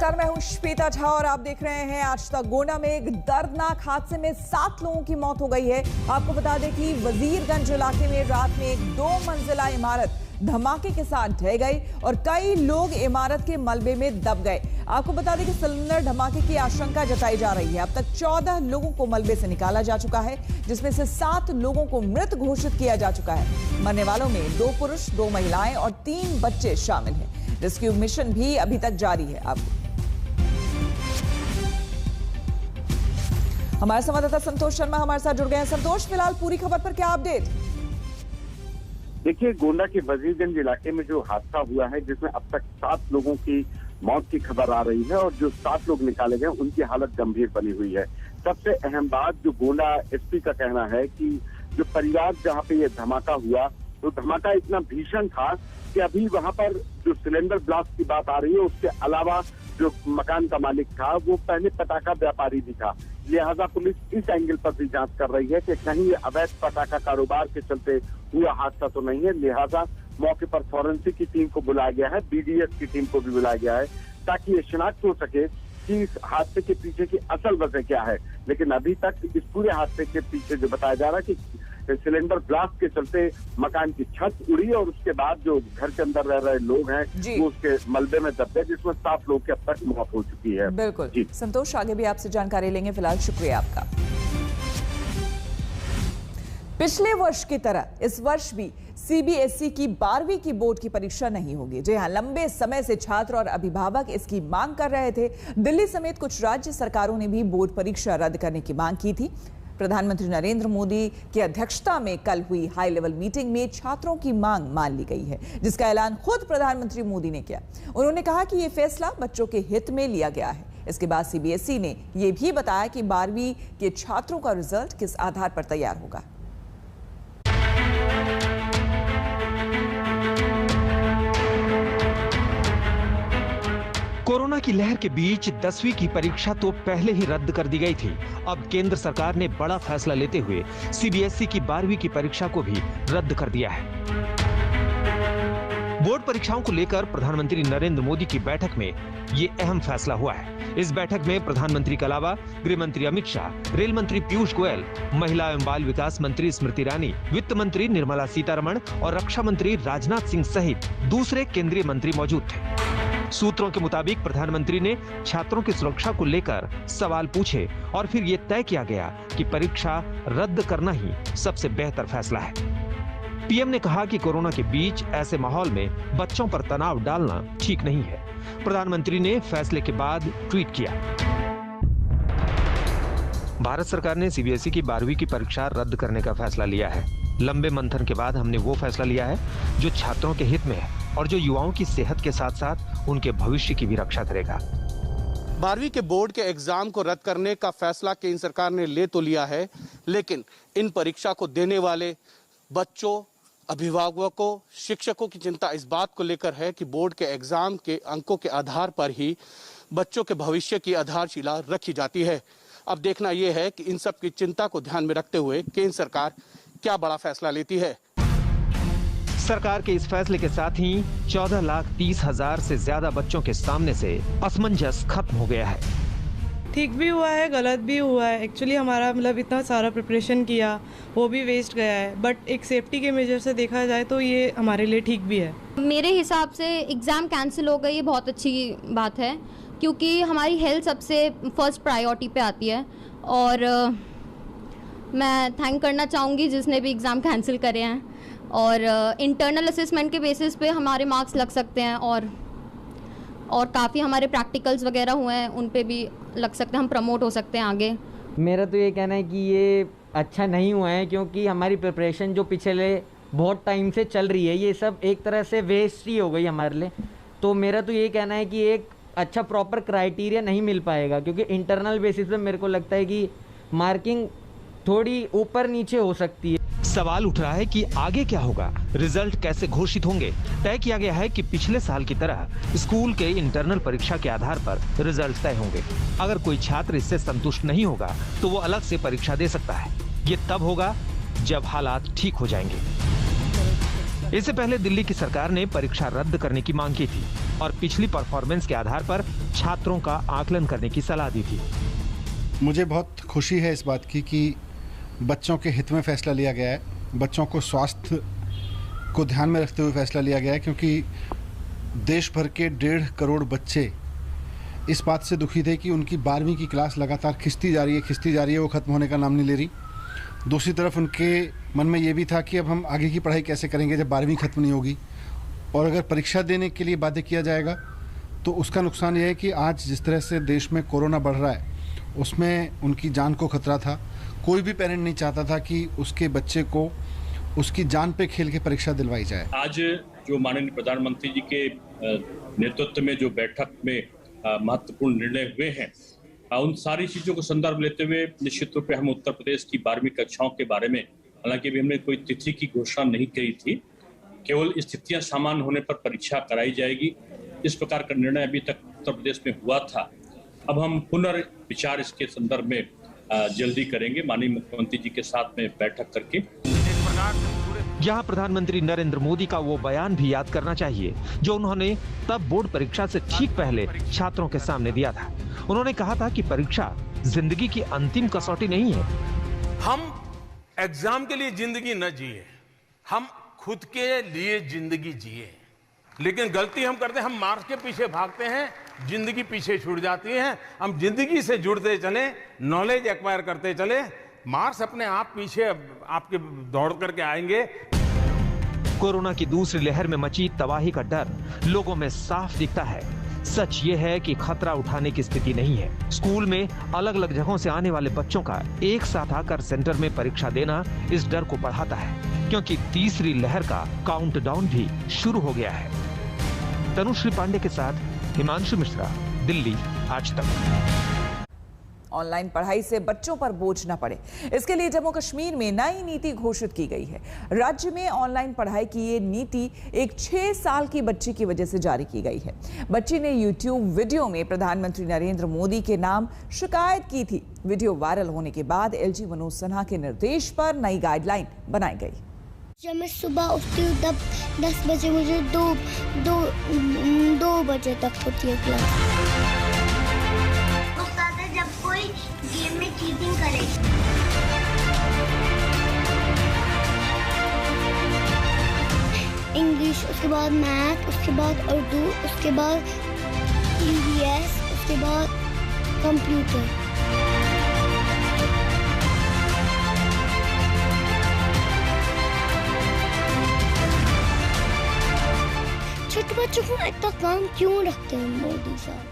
नमस्कार, मैं हूं श्वेता झा और आप देख रहे हैं आज तक। गोंडा में एक दर्दनाक हादसे में 7 लोगों की मौत हो गई है। आपको बता दें कि वजीरगंज इलाके में रात में एक 2 मंजिला इमारत धमाके के साथ ढह गई और कई लोग इमारत के मलबे में दब गए। आपको बता दें कि सिलेंडर धमाके की आशंका जताई जा रही है। अब तक 14 लोगों को मलबे से निकाला जा चुका है, जिसमें से 7 लोगों को मृत घोषित किया जा चुका है। मरने वालों में 2 पुरुष, 2 महिलाएं और 3 बच्चे शामिल हैं। रेस्क्यू मिशन भी अभी तक जारी है। अब हमारे संवाददाता संतोष शर्मा हमारे साथ जुड़ गए हैं। संतोष, फिलहाल पूरी खबर पर क्या अपडेट? देखिए, गोंडा के वजीरगंज इलाके में जो हादसा हुआ है, जिसमें अब तक 7 लोगों की मौत की खबर आ रही है और जो 7 लोग निकाले गए उनकी हालत गंभीर बनी हुई है। सबसे अहम बात जो गोंडा एसपी का कहना है कि जो परिवार जहाँ पे ये धमाका हुआ, तो धमाका इतना भीषण था कि अभी वहाँ पर जो सिलेंडर ब्लास्ट की बात आ रही है, उसके अलावा जो मकान का मालिक था वो पहले पटाखा व्यापारी भी था। लिहाजा पुलिस इस एंगल पर भी जांच कर रही है कि कहीं ये अवैध पटाखा कारोबार के चलते हुआ हादसा तो नहीं है। लिहाजा मौके पर फॉरेंसिक की टीम को बुलाया गया है, बीडीएस की टीम को भी बुलाया गया है, ताकि ये शिनाख्त हो सके कि इस हादसे के पीछे की असल वजह क्या है। लेकिन अभी तक इस पूरे हादसे के पीछे जो बताया जा रहा है कि सिलेंडर ब्लास्ट के चलते मकान की छत उड़ी और उसके बाद जो घर के अंदर रह रहे लोग हैं वो उसके मलबे में दब गए, जिसमें 7 लोग की अब तक मौत हो चुकी है। बिल्कुल जी संतोष, आगे भी आपसे जानकारी लेंगे। फिलहाल शुक्रिया आपका। पिछले वर्ष की तरह इस वर्ष भी सीबीएसई की 12वीं की बोर्ड की परीक्षा नहीं होगी। जी हां, लंबे समय से छात्र और अभिभावक इसकी मांग कर रहे थे। दिल्ली समेत कुछ राज्य सरकारों ने भी बोर्ड परीक्षा रद्द करने की मांग की थी। प्रधानमंत्री नरेंद्र मोदी की अध्यक्षता में कल हुई हाई लेवल मीटिंग में छात्रों की मांग मान ली गई है, जिसका ऐलान खुद प्रधानमंत्री मोदी ने किया। उन्होंने कहा कि यह फैसला बच्चों के हित में लिया गया है। इसके बाद सीबीएसई ने यह भी बताया कि 12वीं के छात्रों का रिजल्ट किस आधार पर तैयार होगा। कोरोना की लहर के बीच 10वीं की परीक्षा तो पहले ही रद्द कर दी गई थी। अब केंद्र सरकार ने बड़ा फैसला लेते हुए सीबीएसई की 12वीं की परीक्षा को भी रद्द कर दिया है। बोर्ड परीक्षाओं को लेकर प्रधानमंत्री नरेंद्र मोदी की बैठक में ये अहम फैसला हुआ है। इस बैठक में प्रधानमंत्री के अलावा गृह मंत्री अमित शाह, रेल मंत्री पीयूष गोयल, महिला एवं बाल विकास मंत्री स्मृति ईरानी, वित्त मंत्री निर्मला सीतारमण और रक्षा मंत्री राजनाथ सिंह सहित दूसरे केंद्रीय मंत्री मौजूद थे। सूत्रों के मुताबिक प्रधानमंत्री ने छात्रों की सुरक्षा को लेकर सवाल पूछे और फिर ये तय किया गया कि परीक्षा रद्द करना ही सबसे बेहतर फैसला है। पीएम ने कहा कि कोरोना के बीच ऐसे माहौल में बच्चों पर तनाव डालना ठीक नहीं है। प्रधानमंत्री ने फैसले के बाद ट्वीट किया, भारत सरकार ने सीबीएसई की 12वीं की परीक्षा रद्द करने का फैसला लिया है। लंबे मंथन के बाद हमने वो फैसला लिया है जो छात्रों के हित में है और जो युवाओं की सेहत के साथ साथ उनके भविष्य की भी रक्षा करेगा। 12वीं के बोर्ड के एग्जाम को रद्द करने का फैसला केंद्र सरकार ने ले तो लिया है, लेकिन इन परीक्षा को देने वाले बच्चों, अभिभावकों, शिक्षकों की चिंता इस बात को लेकर है कि बोर्ड के एग्जाम के अंकों के आधार पर ही बच्चों के भविष्य की आधारशिला रखी जाती है। अब देखना यह है कि इन सब की चिंता को ध्यान में रखते हुए केंद्र सरकार क्या बड़ा फैसला लेती है। सरकार के इस फैसले के साथ ही 14,30,000 से ज्यादा बच्चों के सामने से असमंजस खत्म हो गया है। ठीक भी हुआ है, गलत भी हुआ है। एक्चुअली हमारा इतना सारा प्रिपरेशन किया वो भी वेस्ट गया है, बट एक सेफ्टी के मेजर से देखा जाए तो ये हमारे लिए ठीक भी है। मेरे हिसाब से एग्ज़ाम कैंसिल हो गई, ये बहुत अच्छी बात है, क्योंकि हमारी हेल्थ सबसे फर्स्ट प्रायोरिटी पे आती है। और मैं थैंक करना चाहूँगी जिसने भी एग्ज़ाम कैंसिल करे हैं। और इंटरनल असेसमेंट के बेसिस पे हमारे मार्क्स लग सकते हैं और काफ़ी हमारे प्रैक्टिकल्स वगैरह हुए हैं, उन पे भी लग सकते हैं, हम प्रमोट हो सकते हैं आगे। मेरा तो ये कहना है कि ये अच्छा नहीं हुआ है, क्योंकि हमारी प्रिपरेशन जो पिछले बहुत टाइम से चल रही है, ये सब एक तरह से वेस्ट ही हो गई हमारे लिए। तो मेरा तो ये कहना है कि एक अच्छा प्रॉपर क्राइटेरिया नहीं मिल पाएगा, क्योंकि इंटरनल बेसिस पे मेरे को लगता है कि मार्किंग थोड़ी ऊपर नीचे हो सकती है। सवाल उठ रहा है कि आगे क्या होगा, रिजल्ट कैसे घोषित होंगे। तय किया गया है कि पिछले साल की तरह स्कूल के इंटरनल परीक्षा के आधार पर रिजल्ट तय होंगे। अगर कोई छात्र इससे संतुष्ट नहीं होगा तो वो अलग से परीक्षा दे सकता है। ये तब होगा जब हालात ठीक हो जाएंगे। इससे पहले दिल्ली की सरकार ने परीक्षा रद्द करने की मांग की थी और पिछली परफॉर्मेंस के आधार पर छात्रों का आकलन करने की सलाह दी थी। मुझे बहुत खुशी है इस बात की कि बच्चों के हित में फैसला लिया गया है, बच्चों को स्वास्थ्य को ध्यान में रखते हुए फैसला लिया गया है, क्योंकि देश भर के 1.5 करोड़ बच्चे इस बात से दुखी थे कि उनकी 12वीं की क्लास लगातार खिंचती जा रही है, वो ख़त्म होने का नाम नहीं ले रही। दूसरी तरफ उनके मन में ये भी था कि अब हम आगे की पढ़ाई कैसे करेंगे जब 12वीं ख़त्म नहीं होगी, और अगर परीक्षा देने के लिए बाध्य किया जाएगा तो उसका नुकसान ये है कि आज जिस तरह से देश में कोरोना बढ़ रहा है उसमें उनकी जान को खतरा था। कोई भी पेरेंट नहीं चाहता था कि उसके बच्चे को उसकी जान पे खेल के परीक्षा दिलवाई जाए। आज जो माननीय प्रधानमंत्री जी के नेतृत्व में जो बैठक में महत्वपूर्ण निर्णय हुए हैं, उन सारी चीजों को संदर्भ लेते हुए निश्चित रूप से हम उत्तर प्रदेश की 12वीं कक्षाओं के बारे में, हालांकि अभी हमने कोई तिथि की घोषणा नहीं करी थी, केवल स्थितियां सामान्य होने पर परीक्षा कराई जाएगी, इस प्रकार का निर्णय अभी तक उत्तर प्रदेश में हुआ था। अब हम पुनर्विचार इसके संदर्भ में जल्दी करेंगे माननीय मुख्यमंत्री जी के साथ में बैठक करके। यहाँ प्रधानमंत्री नरेंद्र मोदी का वो बयान भी याद करना चाहिए जो उन्होंने तब बोर्ड परीक्षा से ठीक पहले छात्रों के सामने दिया था। उन्होंने कहा था कि परीक्षा जिंदगी की अंतिम कसौटी नहीं है। हम एग्जाम के लिए जिंदगी न जिए, हम खुद के लिए जिंदगी जिए। लेकिन गलती हम करते हैं, हम मार्क्स के पीछे भागते हैं, जिंदगी पीछे छूट जाती है। हम जिंदगी से जुड़ते चले, नॉलेज एक्वायर करते चले, मार्क्स अपने आप पीछे आपके दौड़ करके आएंगे। कोरोना की दूसरी लहर में मची तबाही का डर लोगों में साफ दिखता है। सच ये है कि खतरा उठाने की स्थिति नहीं है। स्कूल में अलग अलग जगहों से आने वाले बच्चों का एक साथ आकर सेंटर में परीक्षा देना इस डर को बढ़ाता है, क्योंकि तीसरी लहर का काउंटडाउन भी शुरू हो गया है। तनुश्री पांडे के साथ हिमांशु मिश्रा, दिल्ली आज तक। ऑनलाइन पढ़ाई से बच्चों पर बोझ न पड़े, इसके लिए जम्मू कश्मीर में नई नीति घोषित की गई है। राज्य में ऑनलाइन पढ़ाई की ये नीति एक 6 साल की बच्ची की वजह से जारी की गई है। बच्ची ने यूट्यूब वीडियो में प्रधानमंत्री नरेंद्र मोदी के नाम शिकायत की थी। वीडियो वायरल होने के बाद एलजी मनोज सिन्हा के निर्देश पर नई गाइडलाइन बनाई गई। जब मैं सुबह उठती हूँ तब 10 बजे मुझे 2 बजे तक होती है क्लास। जब कोई गेम में चीटिंग करे, इंग्लिश, उसके बाद मैथ, उसके बाद उर्दू, उसके बाद ईवीएस, उसके बाद कंप्यूटर। छोटे बच्चों को इतना काम क्यों रखते हैं मोदी साहब?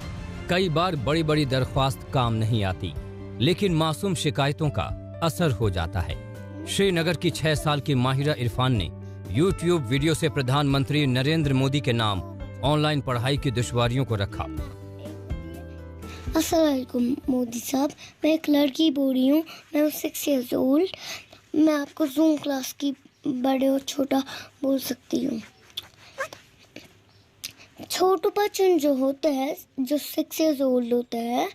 कई बार बड़ी बड़ी दरख्वास्त काम नहीं आती, लेकिन मासूम शिकायतों का असर हो जाता है। श्रीनगर की 6 साल की माहिरा इरफान ने यूट्यूब वीडियो से प्रधानमंत्री नरेंद्र मोदी के नाम ऑनलाइन पढ़ाई की दुश्वारियों को रखा। अस्सलाम वालेकुम मोदी साहब, मैं एक लड़की बोल रही हूँ, मैं 6 years old। मैं आपको जूम क्लास की बड़े और छोटा बोल सकती हूँ। छोटे बच्चे जो होते हैं, जो 6 years old होते हैं,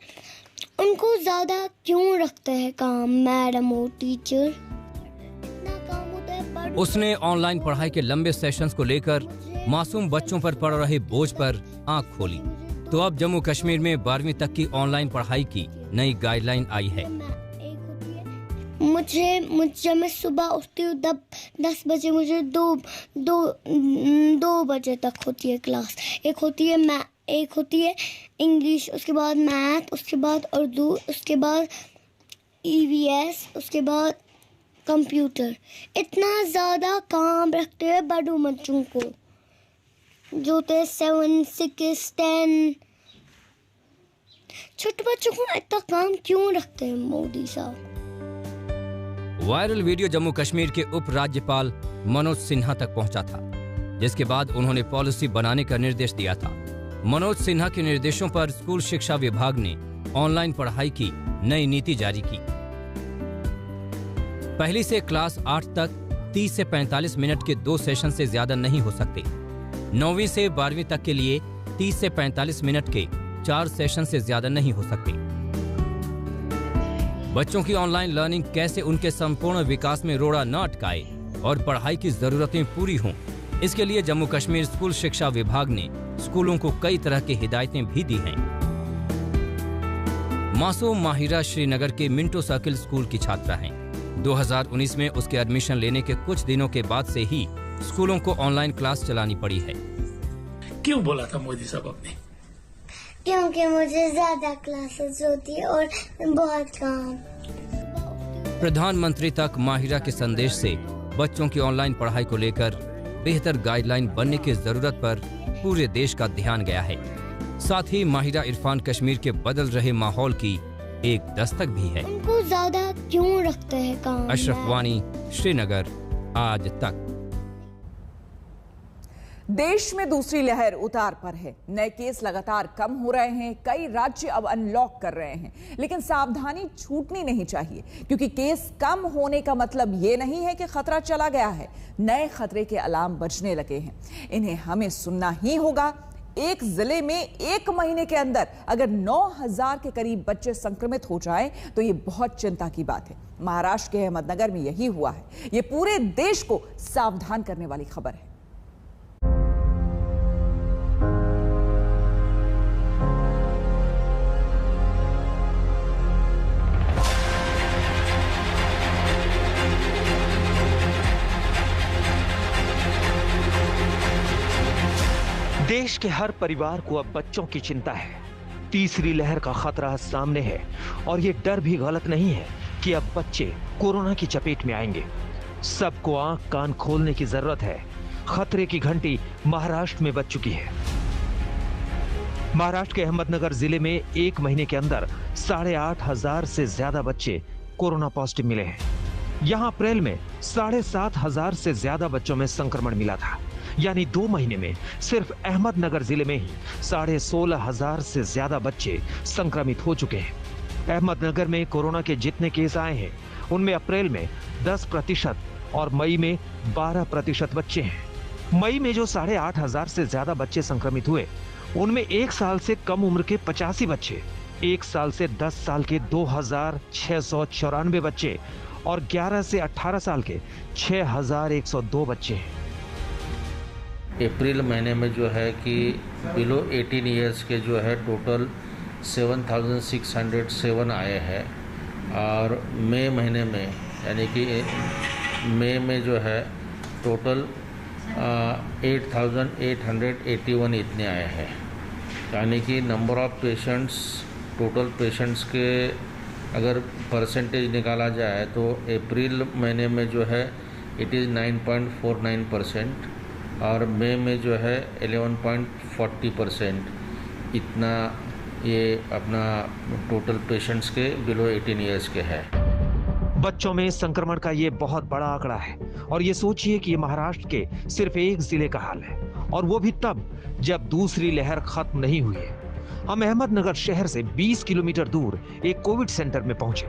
उनको ज्यादा क्यों रखते हैं काम मैडम और टीचर? इतना काम होता है। उसने ऑनलाइन पढ़ाई के लंबे सेशंस को लेकर मासूम बच्चों पर पड़ रहे बोझ पर आंख खोली। तो अब जम्मू कश्मीर में 12वीं तक की ऑनलाइन पढ़ाई की नई गाइडलाइन आई है। जब मैं सुबह उठती हूँ तब 10 बजे मुझे 2 बजे तक होती है क्लास। एक होती है इंग्लिश, उसके बाद मैथ, उसके बाद उर्दू, उसके बाद ईवीएस, उसके बाद कंप्यूटर। इतना ज़्यादा काम रखते हैं बड़ों बच्चों को, जो थे 7, 6, 10। छोटे बच्चों को इतना काम क्यों रखते हैं मोदी साहब? वायरल वीडियो जम्मू कश्मीर के उप राज्यपाल मनोज सिन्हा तक पहुंचा था, जिसके बाद उन्होंने पॉलिसी बनाने का निर्देश दिया था। मनोज सिन्हा के निर्देशों पर स्कूल शिक्षा विभाग ने ऑनलाइन पढ़ाई की नई नीति जारी की। पहली से क्लास 8 तक 30 से 45 मिनट के 2 सेशन से ज्यादा नहीं हो सकते। 9वीं से 12वीं तक के लिए 30 से 45 मिनट के 4 सेशन से ज्यादा नहीं हो सकते। बच्चों की ऑनलाइन लर्निंग कैसे उनके संपूर्ण विकास में रोड़ा न अटकाए और पढ़ाई की जरूरतें पूरी हों, इसके लिए जम्मू कश्मीर स्कूल शिक्षा विभाग ने स्कूलों को कई तरह की हिदायतें भी दी हैं। मासूम माहिरा श्रीनगर के मिंटो सर्किल स्कूल की छात्रा हैं। 2019 में उसके एडमिशन लेने के कुछ दिनों के बाद से ही स्कूलों को ऑनलाइन क्लास चलानी पड़ी है। क्यों बोला था मोदी साहब आपने? क्योंकि मुझे ज्यादा क्लासेस होती है और बहुत काम। प्रधानमंत्री तक माहिरा के संदेश से बच्चों की ऑनलाइन पढ़ाई को लेकर बेहतर गाइडलाइन बनने की जरूरत पर पूरे देश का ध्यान गया है। साथ ही माहिरा इरफान कश्मीर के बदल रहे माहौल की एक दस्तक भी है। उनको ज्यादा क्यों रखते हैं काम? अशरफ वानी, श्रीनगर, आज तक। देश में दूसरी लहर उतार पर है। नए केस लगातार कम हो रहे हैं। कई राज्य अब अनलॉक कर रहे हैं, लेकिन सावधानी छूटनी नहीं चाहिए, क्योंकि केस कम होने का मतलब ये नहीं है कि खतरा चला गया है। नए खतरे के अलार्म बजने लगे हैं। इन्हें हमें सुनना ही होगा। एक जिले में एक महीने के अंदर अगर 9000 के करीब बच्चे संक्रमित हो जाएं, तो ये बहुत चिंता की बात है। महाराष्ट्र के अहमदनगर में यही हुआ है। ये पूरे देश को सावधान करने वाली खबर है। देश के हर परिवार को अब बच्चों की चिंता है। तीसरी लहर का खतरा सामने है और ये डर भी गलत नहीं है कि अब बच्चे कोरोना की चपेट में आएंगे। सबको आंख कान खोलने की जरूरत है। खतरे की घंटी महाराष्ट्र में बज चुकी है। महाराष्ट्र के अहमदनगर जिले में एक महीने के अंदर 8,500 से ज्यादा बच्चे कोरोना पॉजिटिव मिले हैं। यहां अप्रैल में 7,500 से ज्यादा बच्चों में संक्रमण मिला था। यानी 2 महीने में सिर्फ अहमदनगर जिले में ही 16,500 से ज्यादा बच्चे संक्रमित हो चुके हैं। अहमदनगर में कोरोना के जितने केस आए हैं, उनमें अप्रैल में 10% और मई में 12% बच्चे हैं। मई में जो 8,500 से ज्यादा बच्चे संक्रमित हुए, उनमें 1 साल से कम उम्र के 85 बच्चे, 1 साल से 10 साल के 2,694 बच्चे और 11 से 18 साल के 6,102 बच्चे हैं। अप्रैल महीने में जो है कि बिलो 18 ईयर्स के जो है टोटल 7,607 आए हैं और मई महीने में यानी कि मई में जो है टोटल 8,881 इतने आए हैं। यानी कि number of patients, total patients के अगर परसेंटेज निकाला जाए तो अप्रैल महीने में जो है इट इज़ 9.49% और मई में जो है 11.40% इतना ये अपना टोटल पेशेंट्स के बिलो 18 ईयर्स के है। बच्चों में संक्रमण का ये बहुत बड़ा आंकड़ा है और ये सोचिए कि ये महाराष्ट्र के सिर्फ एक जिले का हाल है, और वो भी तब जब दूसरी लहर खत्म नहीं हुई है। हम अहमदनगर शहर से 20 किलोमीटर दूर एक कोविड सेंटर में पहुंचे।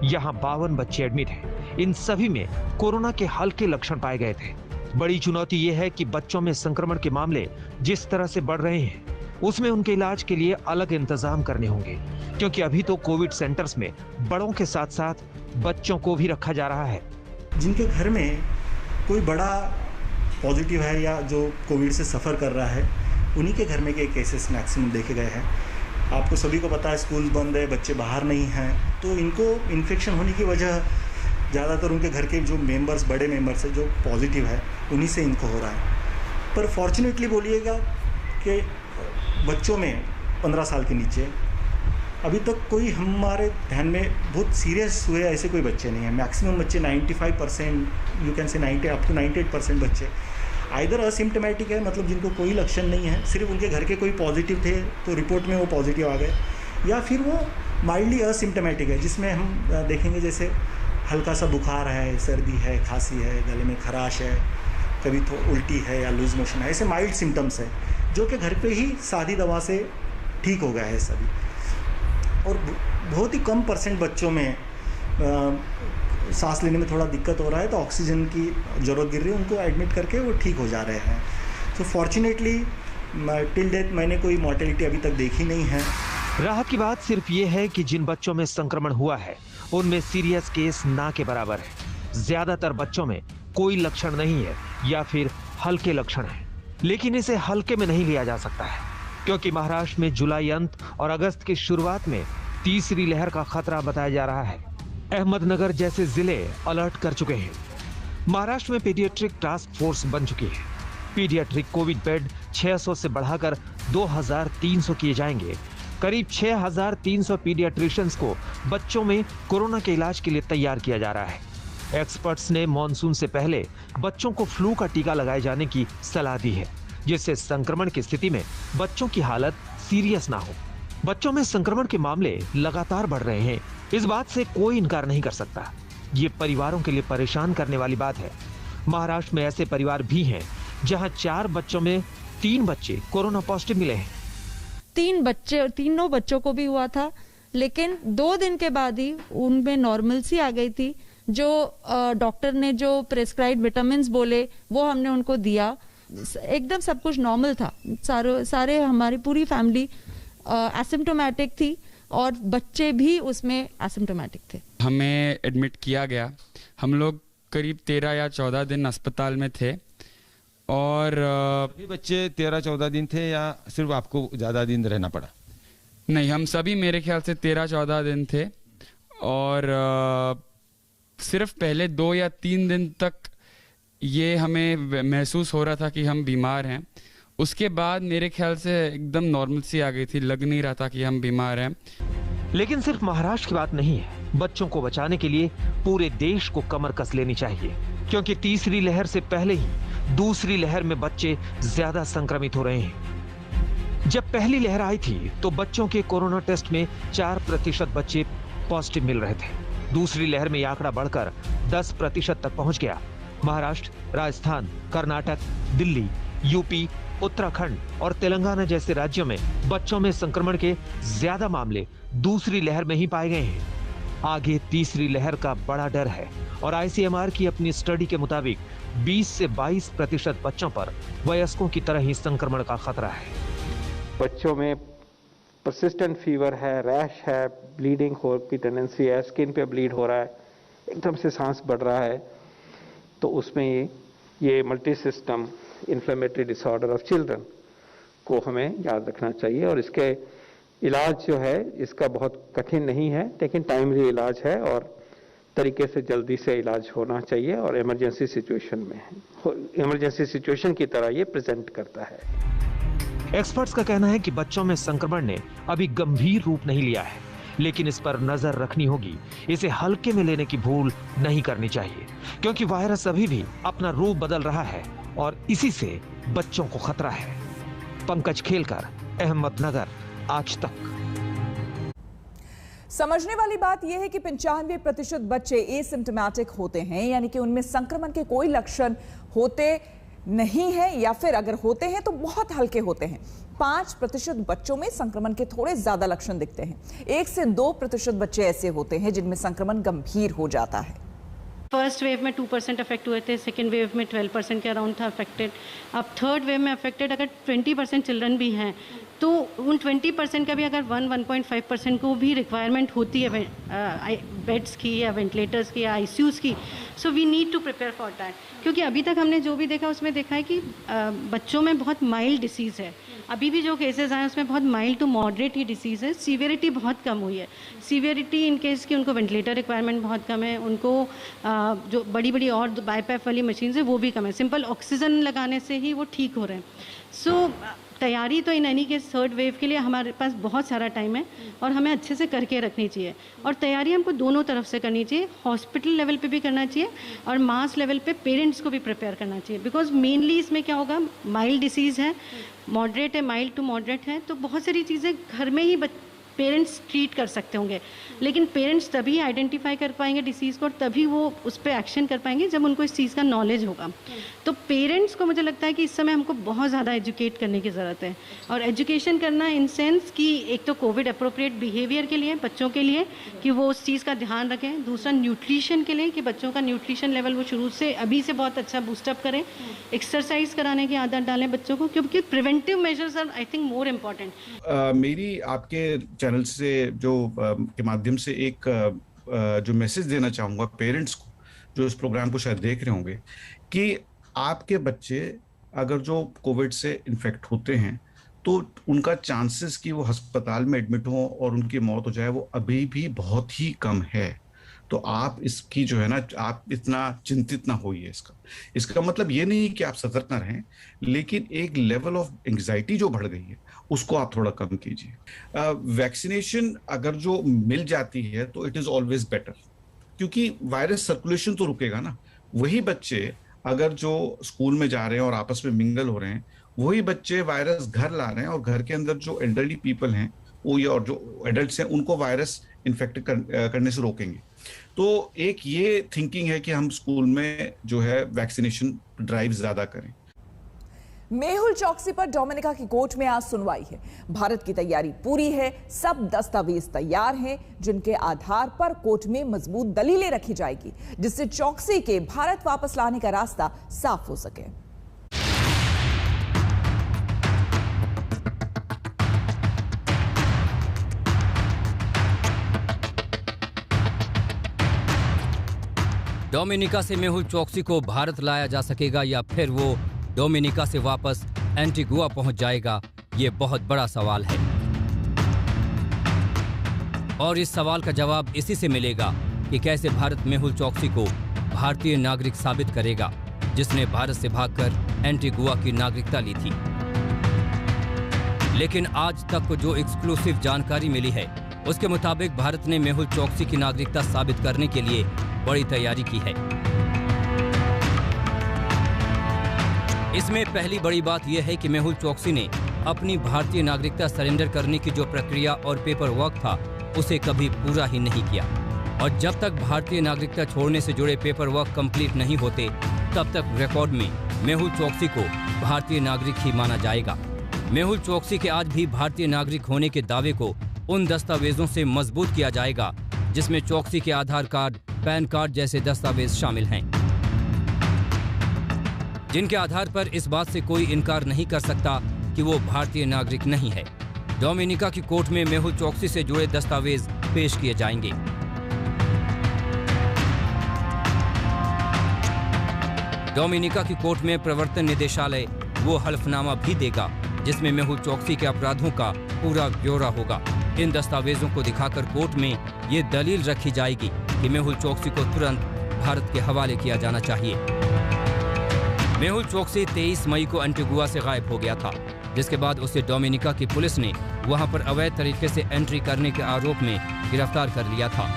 यहाँ 52 बच्चे एडमिट हैं। इन सभी में कोरोना के हल्के लक्षण पाए गए थे। बड़ी चुनौती यह है कि बच्चों में संक्रमण के मामले जिस तरह से बढ़ रहे हैं, उसमें उनके इलाज के लिए अलग इंतजाम करने होंगे, क्योंकि अभी तो कोविड सेंटर्स में बड़ों के साथ साथ बच्चों को भी रखा जा रहा है। जिनके घर में कोई बड़ा पॉजिटिव है या जो कोविड से सफ़र कर रहा है, उन्हीं के घर में के केसेस मैक्सिमम देखे गए हैं। आपको सभी को पता है स्कूल बंद है, बच्चे बाहर नहीं हैं, तो इनको इन्फेक्शन होने की वजह ज़्यादातर उनके घर के जो मेंबर्स, बड़े मेंबर्स हैं जो पॉजिटिव है, उन्हीं से इनको हो रहा है। पर फॉर्चुनेटली बोलिएगा कि बच्चों में 15 साल के नीचे अभी तक कोई हमारे ध्यान में बहुत सीरियस हुए ऐसे कोई बच्चे नहीं हैं। मैक्सिमम बच्चे 95%, you can say 90 up to 98% बच्चे आइदर असिम्टोमेटिक है, मतलब जिनको कोई लक्षण नहीं है, सिर्फ उनके घर के कोई पॉजिटिव थे तो रिपोर्ट में वो पॉजिटिव आ गए, या फिर वो माइल्डली असिम्टोमेटिक है, जिसमें हम देखेंगे जैसे हल्का सा बुखार है, सर्दी है, खांसी है, गले में खराश है, कभी तो उल्टी है या लूज मोशन है, ऐसे माइल्ड सिम्टम्स है जो कि घर पे ही सादी दवा से ठीक हो गया है सभी। और बहुत ही कम % बच्चों में सांस लेने में थोड़ा दिक्कत हो रहा है, तो ऑक्सीजन की ज़रूरत गिर रही है, उनको एडमिट करके वो ठीक हो जा रहे हैं। तो फॉर्चुनेटली टिल डेट मैंने कोई मॉर्टेलिटी अभी तक देखी नहीं है। राहत की बात सिर्फ ये है कि जिन बच्चों में संक्रमण हुआ है, उनमें सीरियस केस ना के बराबर है। ज्यादातर बच्चों में कोई लक्षण नहीं है या फिर हल्के लक्षण हैं, लेकिन इसे हल्के में नहीं लिया जा सकता है, क्योंकि महाराष्ट्र में जुलाई अंत और अगस्त की शुरुआत में तीसरी लहर का खतरा बताया जा रहा है। अहमदनगर जैसे जिले अलर्ट कर चुके हैं। महाराष्ट्र में पीडियाट्रिक टास्क फोर्स बन चुकी है। पीडियाट्रिक कोविड बेड 600 से बढ़ाकर 2300 किए जाएंगे। करीब 6300 पीडियाट्रिशियंस को बच्चों में कोरोना के इलाज के लिए तैयार किया जा रहा है। एक्सपर्ट्स ने मॉनसून से पहले बच्चों को फ्लू का टीका लगाए जाने की सलाह दी है, जिससे संक्रमण की स्थिति में बच्चों की हालत सीरियस ना हो। बच्चों में संक्रमण के मामले लगातार बढ़ रहे हैं, इस बात से कोई इनकार नहीं कर सकता। ये परिवारों के लिए परेशान करने वाली बात है। महाराष्ट्र में ऐसे परिवार भी हैं जहां 4 बच्चों में 3 बच्चे कोरोना पॉजिटिव मिले हैं। 3 बच्चे और तीनों बच्चों को भी हुआ था, लेकिन 2 दिन के बाद ही उनमें नॉर्मलसी आ गई थी। जो डॉक्टर ने जो प्रेस्क्राइब्ड विटामिन्स बोले वो हमने उनको दिया, एकदम सब कुछ नॉर्मल था। सारे हमारी पूरी फैमिली एसिम्प्टोमेटिक थी और बच्चे भी उसमें एसिम्प्टोमेटिक थे। हमें एडमिट किया गया। हम लोग करीब 13 या 14 दिन अस्पताल में थे और बच्चे 13-14 दिन थे या सिर्फ आपको ज़्यादा दिन रहना पड़ा? नहीं, हम सभी मेरे ख्याल से 13-14 दिन थे और सिर्फ पहले 2 या 3 दिन तक ये हमें महसूस हो रहा था कि हम बीमार हैं। उसके बाद मेरे ख्याल से एकदम नॉर्मल सी आ गई थी, लग नहीं रहा था कि हम बीमार हैं। लेकिन सिर्फ महाराष्ट्र की बात नहीं है। बच्चों को बचाने के लिए पूरे देश को कमर कस लेनी चाहिए, क्योंकि तीसरी लहर से पहले ही दूसरी लहर में बच्चे ज्यादा संक्रमित हो रहे हैं। जब पहली लहर आई थी तो बच्चों के कोरोना टेस्ट में 4% बच्चे पॉजिटिव मिल रहे थे। दूसरी लहर में यह आंकड़ा बढ़कर 10% तक पहुंच गया। महाराष्ट्र, राजस्थान, कर्नाटक, दिल्ली, यूपी, उत्तराखंड और तेलंगाना जैसे राज्यों में बच्चों में संक्रमण के ज्यादा मामले दूसरी लहर में ही पाए गए हैं। आगे तीसरी लहर का बड़ा डर है और आईसीएमआर की अपनी स्टडी के मुताबिक 20 से 22% बच्चों पर वयस्कों की तरह ही संक्रमण का खतरा है। बच्चों में परसिस्टेंट फीवर है, रैश है, ब्लीडिंग हो की टेंडेंसी है, स्किन पे ब्लीड हो रहा है, एकदम से सांस बढ़ रहा है, तो उसमें ये multi system inflammatory disorder of children को हमें याद रखना चाहिए। और इसके इलाज जो है इसका बहुत कठिन नहीं है, लेकिन टाइमली इलाज है और तरीके से जल्दी से इलाज होना चाहिए और इमरजेंसी सिचुएशन में, इमरजेंसी सिचुएशन की तरह ये प्रेजेंट करता है। एक्सपर्ट्स का कहना है कि बच्चों में संक्रमण ने अभी गंभीर रूप नहीं लिया है, लेकिन इस पर नजर रखनी होगी। इसे हल्के में लेने की भूल नहीं करनी चाहिए, क्योंकि वायरस अभी भी अपना रूप बदल रहा है और इसी से बच्चों को खतरा है। पंकज खेलकर, अहमदनगर, आज तक। समझने वाली बात यह है कि 95% बच्चे एसिम्प्टोमेटिक होते हैं, यानी कि उनमें संक्रमण के कोई लक्षण होते नहीं है, या फिर अगर होते हैं तो बहुत हल्के होते हैं। 5% बच्चों में संक्रमण के थोड़े ज्यादा लक्षण दिखते हैं। 1 से 2% बच्चे ऐसे होते हैं जिनमें संक्रमण गंभीर हो जाता है। फर्स्ट वेव में 2% अफेक्ट हुए थे, सेकेंड वेव में 12% के अराउंड था अफेक्टेड। अब थर्ड वेव में अफेक्टेड अगर 20% चिल्ड्रन भी हैं तो उन 20% का भी अगर 1.5% को भी रिक्वायरमेंट होती है बेड्स की या वेंटिलेटर्स की या आईसीयूज़ की, so we need to prepare for that. क्योंकि अभी तक हमने जो भी देखा उसमें देखा है कि बच्चों में बहुत माइल्ड डिसीज़ है। अभी भी जो केसेस आए उसमें बहुत माइल्ड टू मॉडरेट ही डिसीज़ है, सीवियरिटी बहुत कम हुई है। सीवियरिटी इन केस की उनको वेंटिलेटर रिक्वायरमेंट बहुत कम है, उनको जो बड़ी बड़ी और बाईपैप वाली मशीन्स है वो भी कम है, सिंपल ऑक्सीजन लगाने से ही वो ठीक हो रहे हैं। सो तैयारी तो इन एनी के थर्ड वेव के लिए हमारे पास बहुत सारा टाइम है और हमें अच्छे से करके रखनी चाहिए। और तैयारी हमको दोनों तरफ से करनी चाहिए, हॉस्पिटल लेवल पे भी करना चाहिए और मास लेवल पे पेरेंट्स को भी प्रिपेयर करना चाहिए। बिकॉज मेनली इसमें क्या होगा, माइल्ड डिसीज़ है, मॉडरेट है, माइल्ड टू मॉडरेट है, तो बहुत सारी चीज़ें घर में ही पेरेंट्स ट्रीट कर सकते होंगे। लेकिन पेरेंट्स तभी आइडेंटिफाई कर पाएंगे डिसीज़ को और तभी वो उस पर एक्शन कर पाएंगे जब उनको इस चीज़ का नॉलेज होगा। तो पेरेंट्स को मुझे लगता है कि इस समय हमको बहुत ज़्यादा एजुकेट करने की ज़रूरत है। और एजुकेशन करना इन सेंस कि एक तो कोविड अप्रोप्रिएट बिहेवियर के लिए बच्चों के लिए कि वो उस चीज़ का ध्यान रखें, दूसरा न्यूट्रिशन के लिए कि बच्चों का न्यूट्रिशन लेवल वो शुरू से अभी से बहुत अच्छा बूस्टअप करें, एक्सरसाइज कराने की आदत डालें बच्चों को, क्योंकि preventive measures are I think more important. मेरी आपके चैनल से जो के माध्यम से एक जो मैसेज देना चाहूँगा पेरेंट्स को जो इस प्रोग्राम को शायद देख रहे होंगे कि आपके बच्चे अगर जो कोविड से इन्फेक्ट होते हैं तो उनका चांसेस कि वो अस्पताल में एडमिट हों और उनकी मौत हो जाए वो अभी भी बहुत ही कम है। तो आप इसकी जो है ना, आप इतना चिंतित ना होइए। इसका मतलब ये नहीं कि आप सतर्क ना रहें, लेकिन एक लेवल ऑफ एंग्जाइटी जो बढ़ गई है उसको आप थोड़ा कम कीजिए। वैक्सीनेशन अगर जो मिल जाती है तो इट इज़ ऑलवेज बेटर, क्योंकि वायरस सर्कुलेशन तो रुकेगा ना। वही बच्चे अगर जो स्कूल में जा रहे हैं और आपस में मिंगल हो रहे हैं, वही बच्चे वायरस घर ला रहे हैं और घर के अंदर जो एल्डरली पीपल हैं वो या और जो एडल्ट्स हैं उनको वायरस इन्फेक्ट करने से रोकेंगे। तो एक ये थिंकिंग है कि हम स्कूल में जो है वैक्सीनेशन ड्राइव ज्यादा करें। मेहुल चौकसी पर डोमिनिका की कोर्ट में आज सुनवाई है। भारत की तैयारी पूरी है, सब दस्तावेज तैयार हैं, जिनके आधार पर कोर्ट में मजबूत दलीलें रखी जाएगी, जिससे चौकसी के भारत वापस लाने का रास्ता साफ हो सके। डोमिनिका से मेहुल चौकसी को भारत लाया जा सकेगा या फिर वो डोमिनिका से वापस एंटीगुआ पहुंच जाएगा, ये बहुत बड़ा सवाल है। और इस सवाल का जवाब इसी से मिलेगा कि कैसे भारत मेहुल चौकसी को भारतीय नागरिक साबित करेगा, जिसने भारत से भागकर एंटीगुआ की नागरिकता ली थी। लेकिन आज तक को जो एक्सक्लूसिव जानकारी मिली है उसके मुताबिक भारत ने मेहुल चौकसी की नागरिकता साबित करने के लिए बड़ी तैयारी की है। इसमें पहली बड़ी बात यह है कि मेहुल चौकसी ने अपनी भारतीय नागरिकता सरेंडर करने की जो प्रक्रिया और पेपर वर्क था उसे कभी पूरा ही नहीं किया। और जब तक भारतीय नागरिकता छोड़ने से जुड़े पेपर वर्क कंप्लीट नहीं होते तब तक रिकॉर्ड में मेहुल चौकसी को भारतीय नागरिक ही माना जाएगा। मेहुल चौकसी के आज भी भारतीय नागरिक होने के दावे को उन दस्तावेजों से मजबूत किया जाएगा जिसमें चौकसी के आधार कार्ड, पैन कार्ड जैसे दस्तावेज शामिल हैं, जिनके आधार पर इस बात से कोई इनकार नहीं कर सकता कि वो भारतीय नागरिक नहीं है। डोमिनिका की कोर्ट में मेहुल चौकसी से जुड़े दस्तावेज पेश किए जाएंगे। डोमिनिका की कोर्ट में प्रवर्तन निदेशालय वो हल्फनामा भी देगा जिसमें मेहुल चौकसी के अपराधों का पूरा ब्यौरा होगा। इन दस्तावेजों को दिखाकर कोर्ट में ये दलील रखी जाएगी कि मेहुल चौकसी को तुरंत भारत के हवाले किया जाना चाहिए। मेहुल चौकसी 23 मई को एंटीगुआ से गायब हो गया था, जिसके बाद उसे डोमिनिका की पुलिस ने वहां पर अवैध तरीके से एंट्री करने के आरोप में गिरफ्तार कर लिया था।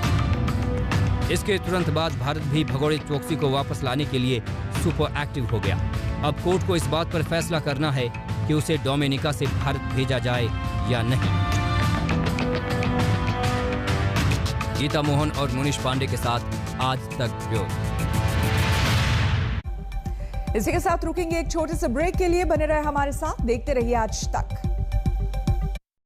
इसके तुरंत बाद भारत भी भगोड़े चौकसी को वापस लाने के लिए सुपर एक्टिव हो गया। अब कोर्ट को इस बात पर फैसला करना है कि उसे डोमिनिका से भारत भेजा जाए या नहीं। गीता मोहन और मुनीश पांडे के साथ आज तक ब्यूरो। इसी के साथ रुकेंगे एक छोटे से ब्रेक के लिए। बने रहे हमारे साथ, देखते रहिए आज तक।